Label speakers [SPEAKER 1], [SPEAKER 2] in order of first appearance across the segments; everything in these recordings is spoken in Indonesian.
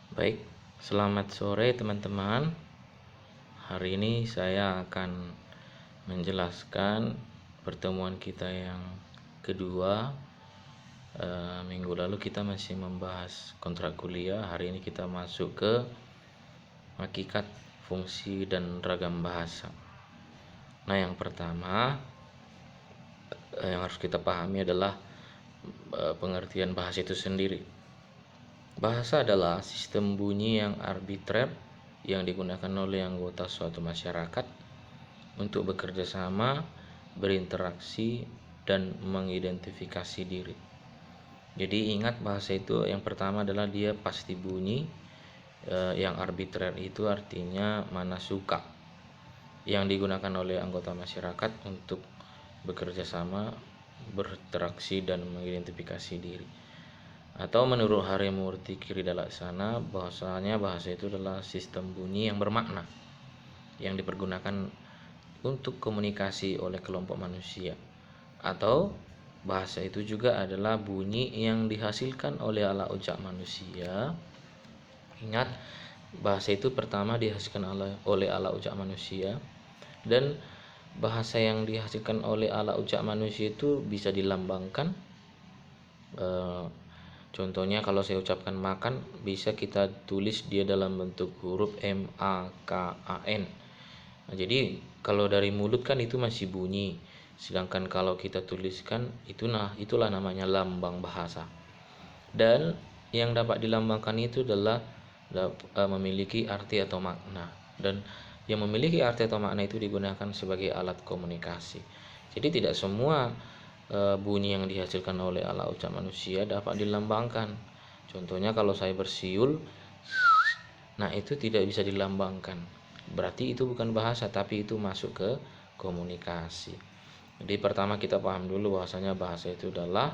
[SPEAKER 1] Baik, selamat sore teman-teman. Hari ini saya akan menjelaskan pertemuan kita yang kedua. Minggu lalu kita masih membahas kontrak kuliah. Hari ini kita masuk ke hakikat, fungsi, dan ragam bahasa. Nah, yang pertama yang harus kita pahami adalah pengertian bahasa itu sendiri. Bahasa adalah sistem bunyi yang arbitrer yang digunakan oleh anggota suatu masyarakat untuk bekerja sama, berinteraksi, dan mengidentifikasi diri. Jadi ingat, bahasa itu yang pertama adalah dia pasti bunyi. Yang arbitrer itu artinya mana suka, yang digunakan oleh anggota masyarakat untuk bekerja sama, berinteraksi, dan mengidentifikasi diri. Atau menurut Harimurti Kiridalaksana, bahwasanya bahasa itu adalah sistem bunyi yang bermakna yang dipergunakan untuk komunikasi oleh kelompok manusia. Atau bahasa itu juga adalah bunyi yang dihasilkan oleh alat ucap manusia. Ingat, bahasa itu pertama dihasilkan oleh alat ucap manusia, dan bahasa yang dihasilkan oleh alat ucap manusia itu bisa dilambangkan. Contohnya kalau saya ucapkan makan, bisa kita tulis dia dalam bentuk huruf MAKAN. Nah, jadi kalau dari mulut kan itu masih bunyi, sedangkan kalau kita tuliskan itulah namanya lambang bahasa. Dan yang dapat dilambangkan itu adalah memiliki arti atau makna, dan yang memiliki arti atau makna itu digunakan sebagai alat komunikasi. Jadi tidak semua bunyi yang dihasilkan oleh alat ucap manusia dapat dilambangkan. Contohnya kalau saya bersiul, nah itu tidak bisa dilambangkan. Berarti itu bukan bahasa, tapi itu masuk ke komunikasi. Jadi pertama kita paham dulu bahwasanya bahasa itu adalah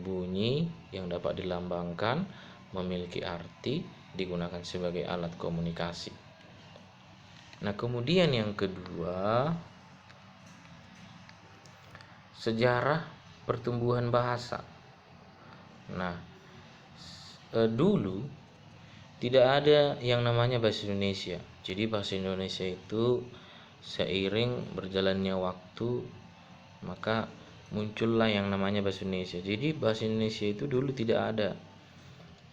[SPEAKER 1] bunyi yang dapat dilambangkan, memiliki arti, digunakan sebagai alat komunikasi. Nah, kemudian yang kedua, sejarah pertumbuhan bahasa. Nah, dulu tidak ada yang namanya bahasa Indonesia. Jadi bahasa Indonesia itu seiring berjalannya waktu, maka muncullah yang namanya bahasa Indonesia. Jadi bahasa Indonesia itu dulu tidak ada.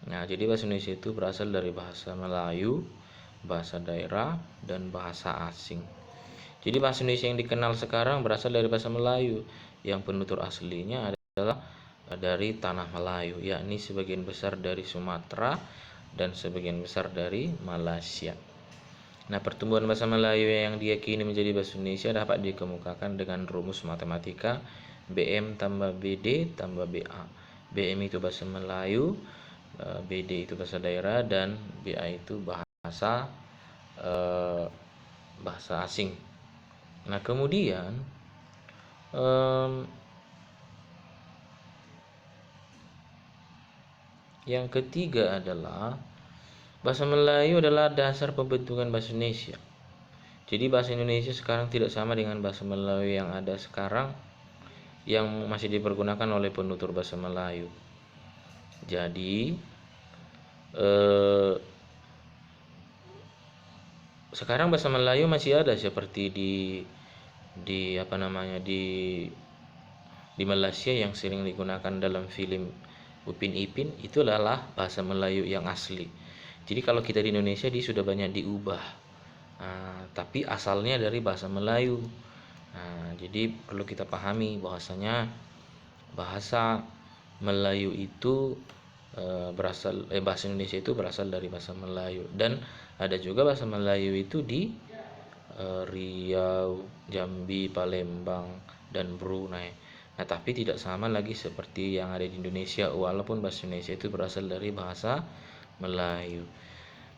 [SPEAKER 1] Nah, jadi bahasa Indonesia itu berasal dari bahasa Melayu, bahasa daerah, dan bahasa asing. Jadi bahasa Indonesia yang dikenal sekarang berasal dari bahasa Melayu, yang penutur aslinya adalah dari tanah Melayu, yakni sebagian besar dari Sumatera dan sebagian besar dari Malaysia. Nah, pertumbuhan bahasa Melayu yang diyakini menjadi bahasa Indonesia dapat dikemukakan dengan rumus matematika BM tambah BD tambah BA. BM itu bahasa Melayu, BD itu bahasa daerah, dan BA itu bahasa asing. Nah, kemudian yang ketiga adalah bahasa Melayu adalah dasar pembentukan bahasa Indonesia. Jadi bahasa Indonesia sekarang tidak sama dengan bahasa Melayu yang ada sekarang, yang masih dipergunakan oleh penutur bahasa Melayu. Jadi sekarang bahasa Melayu masih ada seperti di Malaysia yang sering digunakan dalam film Upin Ipin, itu adalah bahasa Melayu yang asli. Jadi kalau kita di Indonesia dia sudah banyak diubah, tapi asalnya dari bahasa Melayu. Jadi perlu kita pahami bahwasanya bahasa Melayu itu bahasa Indonesia itu berasal dari bahasa Melayu, dan ada juga bahasa Melayu itu di Riau, Jambi, Palembang, dan Brunei. Nah, tapi tidak sama lagi seperti yang ada di Indonesia, walaupun bahasa Indonesia itu berasal dari bahasa Melayu.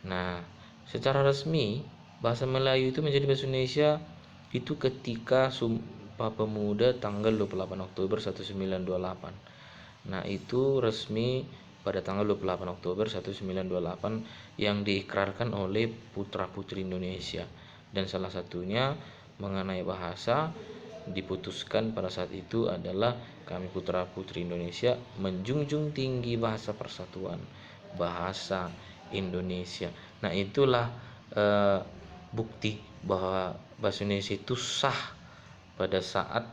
[SPEAKER 1] Nah, secara resmi bahasa Melayu itu menjadi bahasa Indonesia itu ketika Sumpah Pemuda tanggal 28 Oktober 1928. Nah, itu resmi pada tanggal 28 Oktober 1928 yang diikrarkan oleh putra-putri Indonesia. Dan salah satunya mengenai bahasa diputuskan pada saat itu adalah kami putra-putri Indonesia menjunjung tinggi bahasa persatuan, bahasa Indonesia. Nah, itulah bukti bahwa bahasa Indonesia itu sah pada saat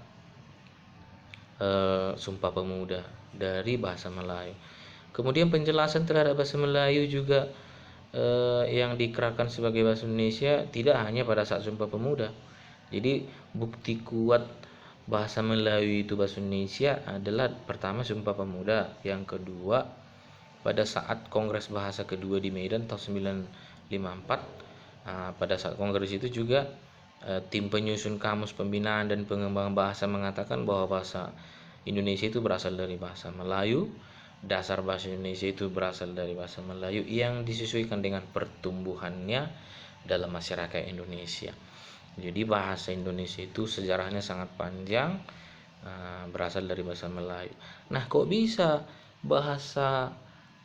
[SPEAKER 1] Sumpah Pemuda dari bahasa Melayu. Kemudian penjelasan terhadap bahasa Melayu juga yang dikerahkan sebagai bahasa Indonesia tidak hanya pada saat Sumpah Pemuda. Jadi bukti kuat bahasa Melayu itu bahasa Indonesia adalah pertama Sumpah Pemuda, yang kedua pada saat Kongres Bahasa kedua di Medan tahun 1954. Pada saat kongres itu juga tim penyusun kamus pembinaan dan pengembangan bahasa mengatakan bahwa bahasa Indonesia itu berasal dari bahasa Melayu. Dasar bahasa Indonesia itu berasal dari bahasa Melayu yang disesuaikan dengan pertumbuhannya dalam masyarakat Indonesia. Jadi bahasa Indonesia itu sejarahnya sangat panjang, berasal dari bahasa Melayu. Nah, kok bisa bahasa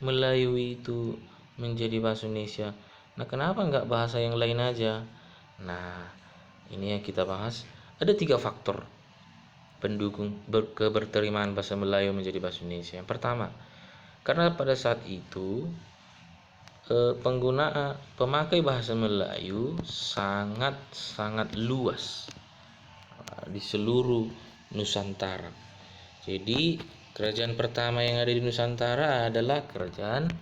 [SPEAKER 1] Melayu itu menjadi bahasa Indonesia? Nah, kenapa nggak bahasa yang lain aja? Nah, ini yang kita bahas. Ada 3 faktor pendukung keberterimaan bahasa Melayu menjadi bahasa Indonesia. Yang pertama, karena pada saat itu pemakai bahasa Melayu sangat luas di seluruh Nusantara. Jadi kerajaan pertama yang ada di Nusantara adalah Kerajaan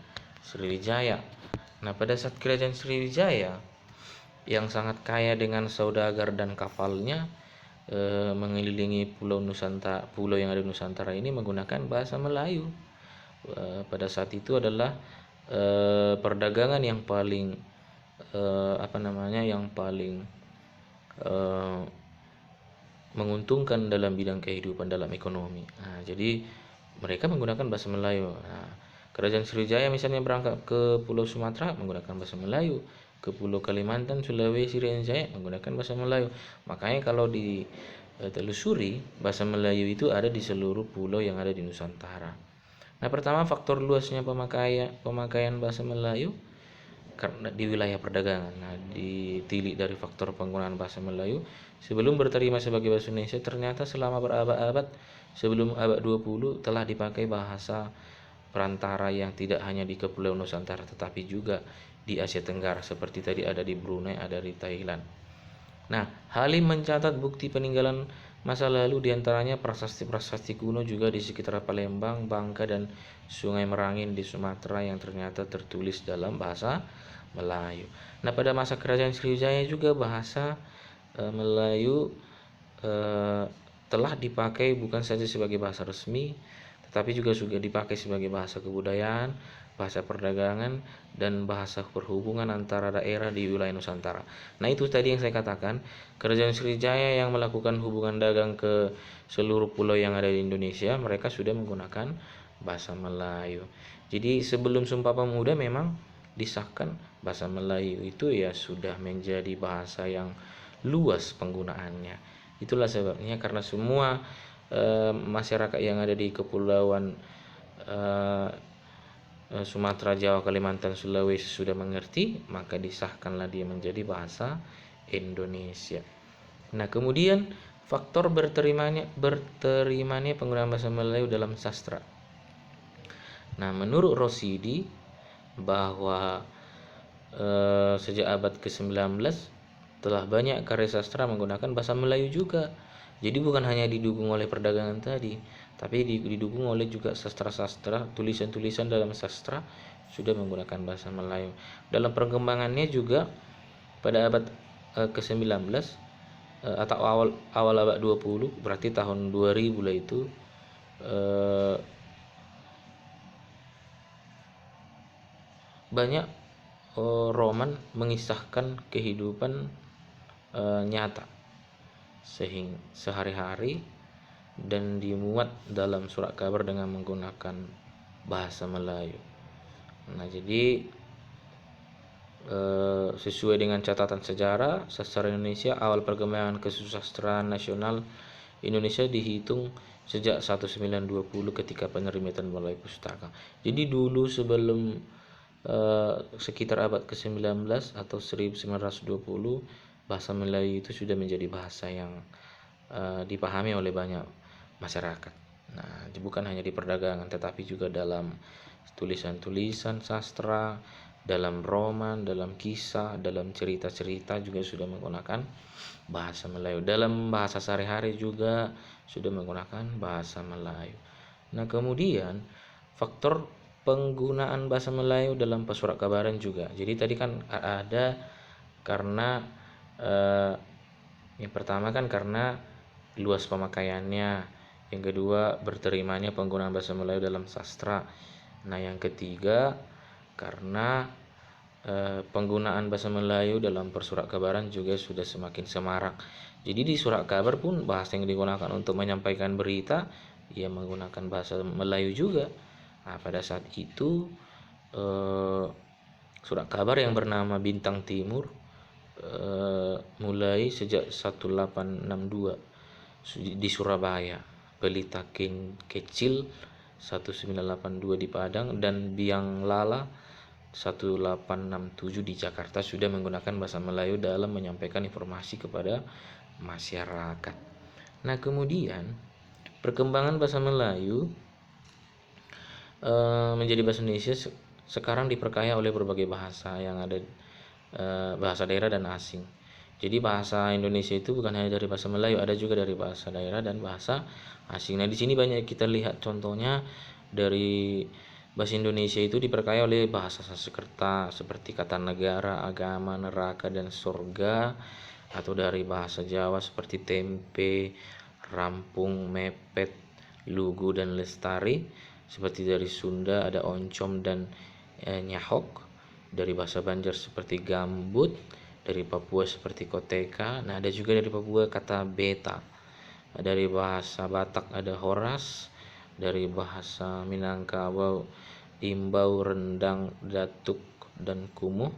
[SPEAKER 1] Sriwijaya. Nah, pada saat Kerajaan Sriwijaya yang sangat kaya dengan saudagar dan kapalnya mengelilingi pulau yang ada di Nusantara ini menggunakan bahasa Melayu. Pada saat itu adalah perdagangan yang paling yang paling menguntungkan dalam bidang kehidupan, dalam ekonomi. Nah, jadi mereka menggunakan bahasa Melayu. Nah, Kerajaan Sriwijaya misalnya berangkat ke Pulau Sumatera menggunakan bahasa Melayu, ke Pulau Kalimantan, Sulawesi, Riau Jaya menggunakan bahasa Melayu. Makanya kalau ditelusuri bahasa Melayu itu ada di seluruh pulau yang ada di Nusantara. Nah, pertama faktor luasnya pemakaian bahasa Melayu karena di wilayah perdagangan. Nah, ditilik dari faktor penggunaan bahasa Melayu sebelum berterima sebagai bahasa Indonesia, ternyata selama berabad-abad sebelum abad 20 telah dipakai bahasa perantara yang tidak hanya di Kepulauan Nusantara tetapi juga di Asia Tenggara, seperti tadi ada di Brunei, ada di Thailand. Nah, Halim mencatat bukti peninggalan masa lalu, diantaranya prasasti-prasasti kuno juga di sekitar Palembang, Bangka, dan Sungai Merangin di Sumatera yang ternyata tertulis dalam bahasa Melayu. Nah, pada masa Kerajaan Sriwijaya juga bahasa Melayu telah dipakai bukan saja sebagai bahasa resmi, tetapi juga dipakai sebagai bahasa kebudayaan, bahasa perdagangan, dan bahasa perhubungan antara daerah di wilayah Nusantara. Nah, itu tadi yang saya katakan, Kerajaan Sriwijaya yang melakukan hubungan dagang ke seluruh pulau yang ada di Indonesia, mereka sudah menggunakan bahasa Melayu. Jadi sebelum Sumpah Pemuda memang disahkan bahasa Melayu itu ya sudah menjadi bahasa yang luas penggunaannya. Itulah sebabnya karena semua masyarakat yang ada di kepulauan Sumatera, Jawa, Kalimantan, Sulawesi sudah mengerti, maka disahkanlah dia menjadi bahasa Indonesia. Nah, kemudian faktor berterimanya penggunaan bahasa Melayu dalam sastra. Nah, menurut Rosidi bahwa sejak abad ke-19 telah banyak karya sastra menggunakan bahasa Melayu juga. Jadi bukan hanya didukung oleh perdagangan tadi, tapi didukung oleh juga sastra-sastra, tulisan-tulisan dalam sastra sudah menggunakan bahasa Melayu. Dalam perkembangannya juga pada abad ke-19 atau awal abad 20, berarti tahun 2000 lah itu, banyak roman mengisahkan kehidupan nyata sehari-hari dan dimuat dalam surat kabar dengan menggunakan bahasa Melayu. Nah, jadi sesuai dengan catatan sejarah sastra Indonesia, awal perkembangan kesusastraan nasional Indonesia dihitung sejak 1920 ketika penerbitan Balai Pustaka. Jadi dulu sebelum sekitar abad ke-19 atau 1920, bahasa Melayu itu sudah menjadi bahasa yang dipahami oleh banyak masyarakat. Nah, bukan hanya di perdagangan tetapi juga dalam tulisan-tulisan sastra, dalam roman, dalam kisah, dalam cerita-cerita juga sudah menggunakan bahasa Melayu. Dalam bahasa sehari-hari juga sudah menggunakan bahasa Melayu. Nah, kemudian faktor penggunaan bahasa Melayu dalam pesurat kabaran juga. Jadi tadi kan ada karena yang pertama kan karena luas pemakaiannya, yang kedua berterimanya penggunaan bahasa Melayu dalam sastra. Nah, yang ketiga karena penggunaan bahasa Melayu dalam persurat kabaran juga sudah semakin semarak. Jadi di surat kabar pun bahasa yang digunakan untuk menyampaikan berita ya menggunakan bahasa Melayu juga. Nah, pada saat itu surat kabar yang bernama Bintang Timur mulai sejak 1862 di Surabaya, Pelita Kecil 1982 di Padang, dan Biang Lala 1867 di Jakarta sudah menggunakan bahasa Melayu dalam menyampaikan informasi kepada masyarakat. Nah, kemudian perkembangan bahasa Melayu menjadi bahasa Indonesia sekarang diperkaya oleh berbagai bahasa yang ada, bahasa daerah dan asing. Jadi bahasa Indonesia itu bukan hanya dari bahasa Melayu, ada juga dari bahasa daerah dan bahasa asing. Nah, di sini banyak kita lihat contohnya dari bahasa Indonesia itu diperkaya oleh bahasa Sanskerta seperti kata negara, agama, neraka, dan surga, atau dari bahasa Jawa seperti tempe, rampung, mepet, lugu, dan lestari. Seperti dari Sunda ada oncom dan nyahok. Dari bahasa Banjar seperti gambut, dari Papua seperti koteka. Nah, ada juga dari Papua kata beta. Dari bahasa Batak ada horas, dari bahasa Minangkabau imbau, rendang, datuk, dan kumuh.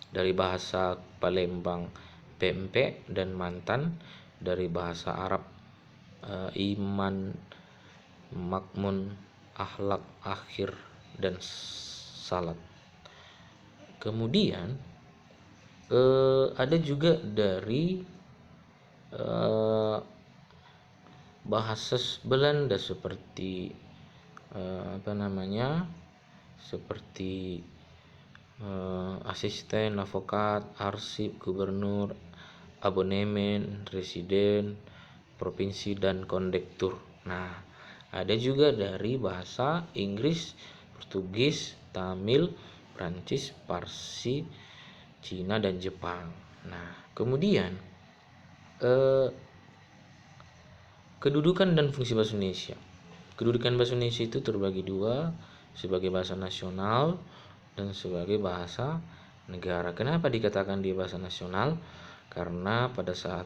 [SPEAKER 1] Dari bahasa Palembang pempek dan mantan. Dari bahasa Arab iman, makmun, akhlak, akhir, dan salat. Kemudian ada juga dari bahasa Belanda seperti seperti asisten, advokat, arsip, gubernur, abonemen, residen, provinsi, dan kondektur. Nah, ada juga dari bahasa Inggris, Portugis, Tamil, Prancis, Parsi, Cina, dan Jepang. Nah, kemudian kedudukan dan fungsi bahasa Indonesia. Kedudukan bahasa Indonesia itu terbagi dua, sebagai bahasa nasional dan sebagai bahasa negara. Kenapa dikatakan dia bahasa nasional? Karena pada saat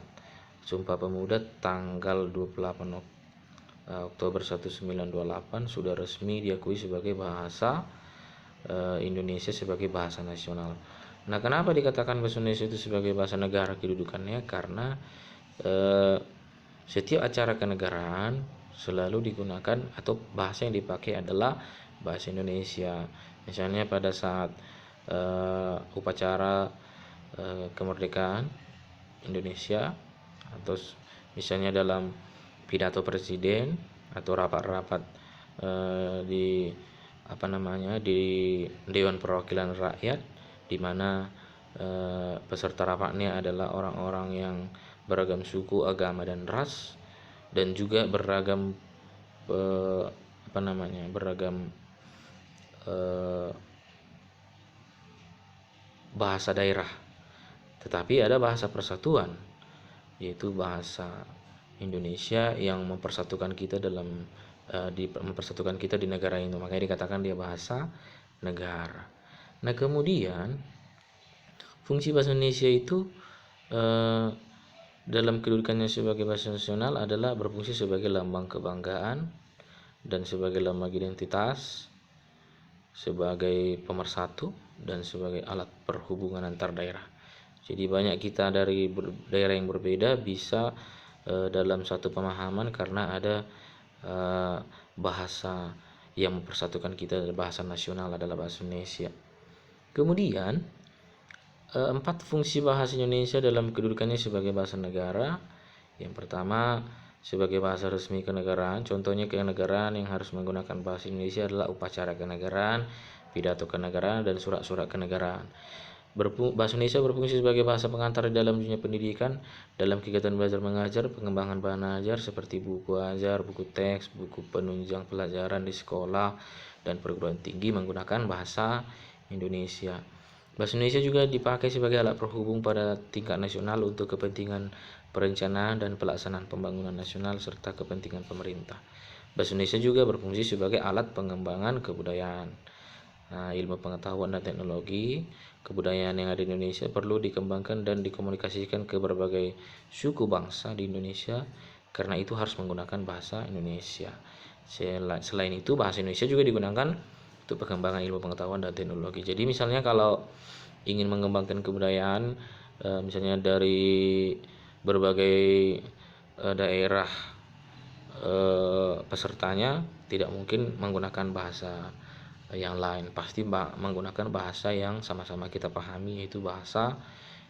[SPEAKER 1] Sumpah Pemuda tanggal 28 Oktober 1928 sudah resmi diakui sebagai bahasa Indonesia sebagai bahasa nasional. Nah, kenapa dikatakan bahasa Indonesia itu sebagai bahasa negara kedudukannya? Karena setiap acara kenegaraan selalu digunakan atau bahasa yang dipakai adalah bahasa Indonesia. Misalnya pada saat upacara kemerdekaan Indonesia, atau misalnya dalam pidato presiden atau rapat-rapat di di Dewan Perwakilan Rakyat, di mana peserta rapatnya adalah orang-orang yang beragam suku, agama, dan ras, dan juga beragam bahasa daerah. Tetapi ada bahasa persatuan, yaitu bahasa Indonesia yang mempersatukan kita mempersatukan kita di negara ini. Makanya dikatakan dia bahasa negara. Nah, kemudian fungsi bahasa Indonesia itu dalam kedudukannya sebagai bahasa nasional adalah berfungsi sebagai lambang kebanggaan dan sebagai lambang identitas, sebagai pemersatu, dan sebagai alat perhubungan antar daerah. Jadi banyak kita dari daerah yang berbeda bisa dalam satu pemahaman karena ada bahasa yang mempersatukan kita. Bahasa nasional adalah bahasa Indonesia. Kemudian 4 fungsi bahasa Indonesia dalam kedudukannya sebagai bahasa negara. Yang pertama, sebagai bahasa resmi kenegaraan. Contohnya kenegaraan yang harus menggunakan bahasa Indonesia adalah upacara kenegaraan, pidato kenegaraan, dan surat-surat kenegaraan. Bahasa Indonesia berfungsi sebagai bahasa pengantar dalam dunia pendidikan, dalam kegiatan belajar mengajar, pengembangan bahan ajar seperti buku ajar, buku teks, buku penunjang pelajaran di sekolah dan perguruan tinggi menggunakan bahasa Indonesia. Bahasa Indonesia juga dipakai sebagai alat penghubung pada tingkat nasional untuk kepentingan perencanaan dan pelaksanaan pembangunan nasional serta kepentingan pemerintah. Bahasa Indonesia juga berfungsi sebagai alat pengembangan kebudayaan. Ilmu pengetahuan dan teknologi kebudayaan yang ada di Indonesia perlu dikembangkan dan dikomunikasikan ke berbagai suku bangsa di Indonesia, karena itu harus menggunakan bahasa Indonesia. Selain itu, bahasa Indonesia juga digunakan untuk pengembangan ilmu pengetahuan dan teknologi. Jadi misalnya kalau ingin mengembangkan kebudayaan, misalnya dari berbagai daerah pesertanya, tidak mungkin menggunakan bahasa yang lain, pasti menggunakan bahasa yang sama-sama kita pahami, yaitu bahasa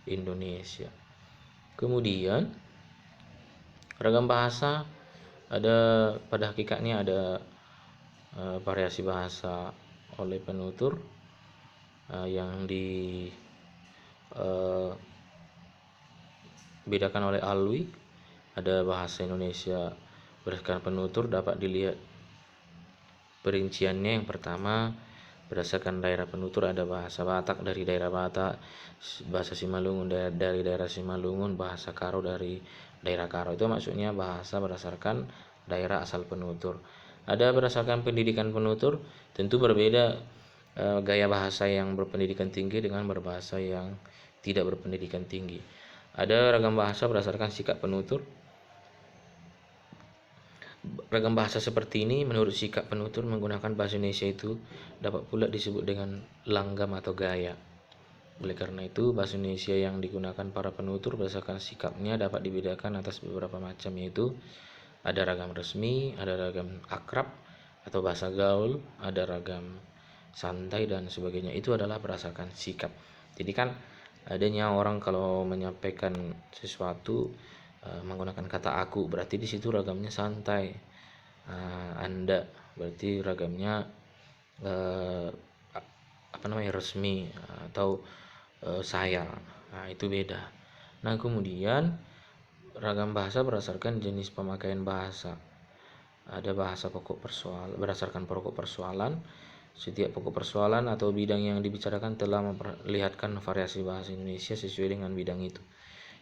[SPEAKER 1] Indonesia. Kemudian ragam bahasa pada hakikatnya ada variasi bahasa oleh penutur yang dibedakan oleh Alwi. Ada bahasa Indonesia berdasarkan penutur dapat dilihat perinciannya. Yang pertama, berdasarkan daerah penutur ada bahasa Batak dari daerah Batak, bahasa Simalungun dari daerah Simalungun, bahasa Karo dari daerah Karo. Itu maksudnya bahasa berdasarkan daerah asal penutur. Ada berdasarkan pendidikan penutur, tentu berbeda gaya bahasa yang berpendidikan tinggi dengan berbahasa yang tidak berpendidikan tinggi. Ada ragam bahasa berdasarkan sikap penutur. Ragam bahasa seperti ini menurut sikap penutur menggunakan bahasa Indonesia itu dapat pula disebut dengan langgam atau gaya. Oleh karena itu, bahasa Indonesia yang digunakan para penutur berdasarkan sikapnya dapat dibedakan atas beberapa macam, yaitu ada ragam resmi, ada ragam akrab atau bahasa gaul, ada ragam santai dan sebagainya. Itu adalah berdasarkan sikap. Jadi kan adanya orang kalau menyampaikan sesuatu menggunakan kata aku, berarti di situ ragamnya santai. Anda berarti ragamnya resmi, atau saya. Itu beda. Nah, kemudian ragam bahasa berdasarkan jenis pemakaian bahasa. Ada bahasa pokok persoalan berdasarkan pokok persoalan. Setiap pokok persoalan atau bidang yang dibicarakan telah memperlihatkan variasi bahasa Indonesia sesuai dengan bidang itu.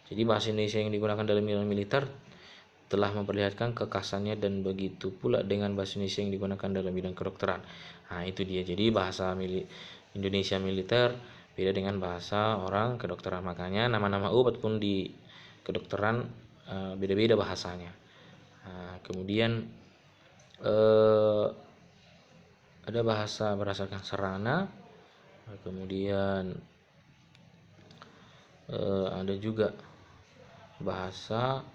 [SPEAKER 1] Jadi bahasa Indonesia yang digunakan dalam bidang militer telah memperlihatkan kekhasannya, dan begitu pula dengan bahasa Indonesia yang digunakan dalam bidang kedokteran. Itu dia. Jadi bahasa Indonesia militer beda dengan bahasa orang kedokteran. Makanya nama-nama obat pun di kedokteran beda-beda bahasanya. Kemudian ada bahasa berdasarkan sarana. Kemudian ada juga bahasa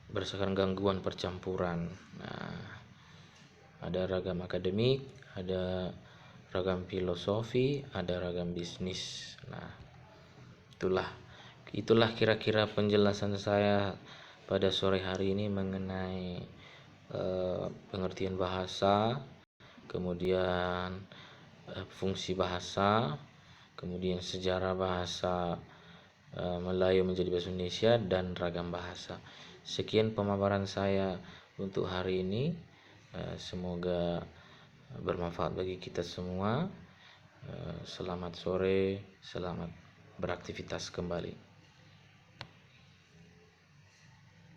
[SPEAKER 1] berdasarkan gangguan percampuran. Ada ragam akademik, ada ragam filosofi, ada ragam bisnis. Itulah kira-kira penjelasan saya pada sore hari ini mengenai pengertian bahasa, kemudian fungsi bahasa, kemudian sejarah bahasa Melayu menjadi bahasa Indonesia, dan ragam bahasa. Sekian pemaparan saya untuk hari ini. Semoga bermanfaat bagi kita semua. Selamat sore, selamat beraktivitas kembali.